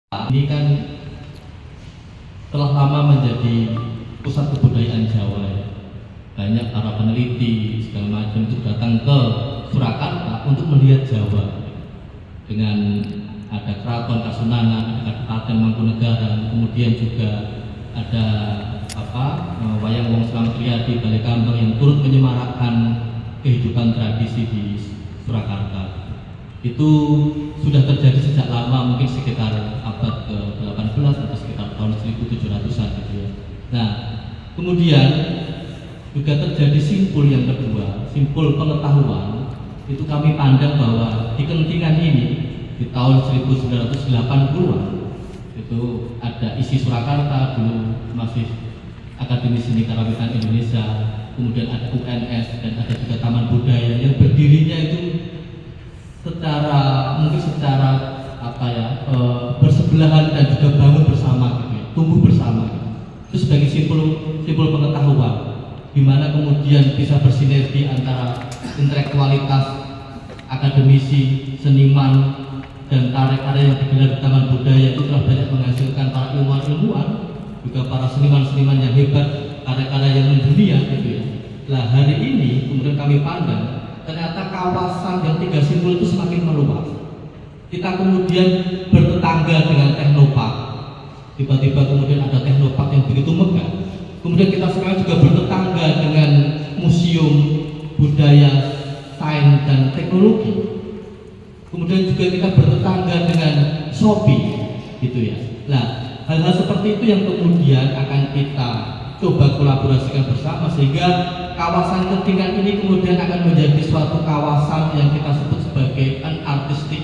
Ini kan telah lama menjadi pusat kebudayaan Jawa ya. Banyak para peneliti segala macam itu datang ke Surakarta untuk melihat Jawa dengan ada Keraton Kasunanan, ada Kabupaten Mangkunegaran, kemudian juga ada wayang Wong Slang Triadi Balekambang yang turut menyemarakkan kehidupan tradisi di Surakarta. Itu sudah terjadi sejak lama, mungkin sekitar abad ke-18 atau sekitar tahun 1700-an gitu ya. Nah, kemudian juga terjadi simpul yang kedua, simpul pengetahuan. Itu kami pandang bahwa di Kentingan ini di tahun 1980-an itu ada isi Surakarta, dulu masih Akademi Seni Karawitan Indonesia, kemudian ada UNS dan ada juga Taman Budaya yang berdirinya itu secara bersebelahan dan juga bangun bersama gitu ya, tumbuh bersama gitu. Itu sebagai simpul pengetahuan di mana kemudian bisa bersinergi antara intelektualitas akademisi, seniman dan karya-karya yang digelar di Taman Budaya itu telah banyak menghasilkan para ilmuwan-ilmuwan, juga para seniman-seniman yang hebat, karya-karya yang mendunia gitu ya. Nah, hari ini kemudian kami pandang ternyata kawasan yang tiga simpul itu semakin meluas. Kita kemudian bertetangga dengan teknopark. Tiba-tiba kemudian ada teknopark yang begitu megah. Kemudian kita sekarang juga bertetangga dengan museum budaya, sains dan teknologi. Kemudian juga kita bertetangga dengan Shopee, gitu ya. Nah, hal-hal seperti itu yang kemudian akan kita coba kolaborasikan bersama sehingga kawasan Kentingan ini kemudian akan menjadi suatu kawasan yang kita sebut sebagai an artistic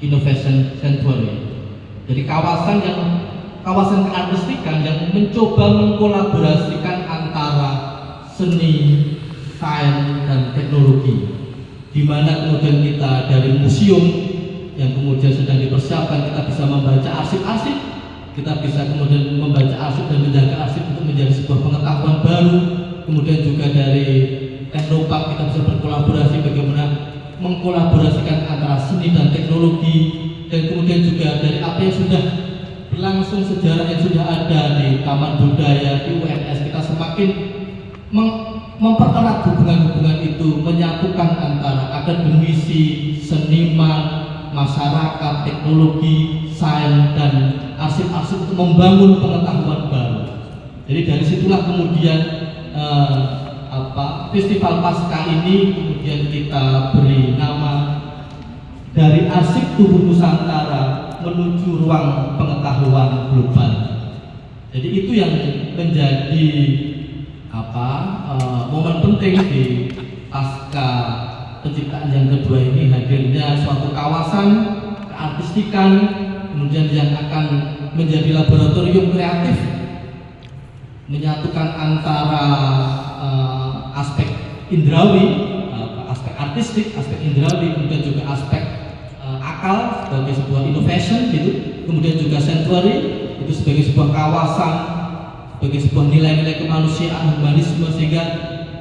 innovation sanctuary. Jadi kawasan keartistikan yang mencoba mengkolaborasikan antara seni, sains dan teknologi. Di mana kemudian kita dari museum yang kemudian sedang dipersiapkan, kita bisa membaca arsip-arsip, kita bisa kemudian membaca arsip dan menjaga arsip untuk menjadi sebuah pengetahuan baru. Kemudian juga dari teknopark kita bisa berkolaborasi bagaimana mengkolaborasikan antara seni dan teknologi, dan kemudian juga dari apa yang sudah berlangsung, sejarah yang sudah ada di Taman Budaya, di UNS, kita semakin mempererat hubungan-hubungan itu, menyatukan antara akademisi, seniman, masyarakat, teknologi, sains dan arsip-arsip untuk membangun pengetahuan baru. Jadi dari situlah kemudian Festival Pasca ini kemudian kita beri nama Dari Arsip Tubuh Nusantara Menuju Ruang Pengetahuan Global. Jadi itu yang menjadi momen penting di pasca penciptaan yang kedua ini, hadirnya suatu kawasan keartistikan kemudian yang akan menjadi laboratorium kreatif, menyatukan antara aspek indrawi, aspek artistik, aspek indrawi, kemudian juga aspek akal sebagai sebuah innovation gitu, kemudian juga sanctuary itu sebagai sebuah kawasan, sebagai sebuah nilai-nilai kemanusiaan, humanisme, sehingga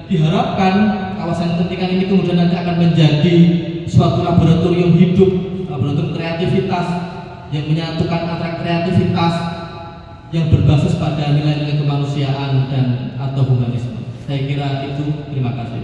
diharapkan kawasan Kentingan ini kemudian nanti akan menjadi suatu laboratorium hidup, laboratorium kreativitas yang menyatukan antara kreativitas yang berbasis pada nilai-nilai kemanusiaan dan atau humanisme. Saya kira itu, terima kasih.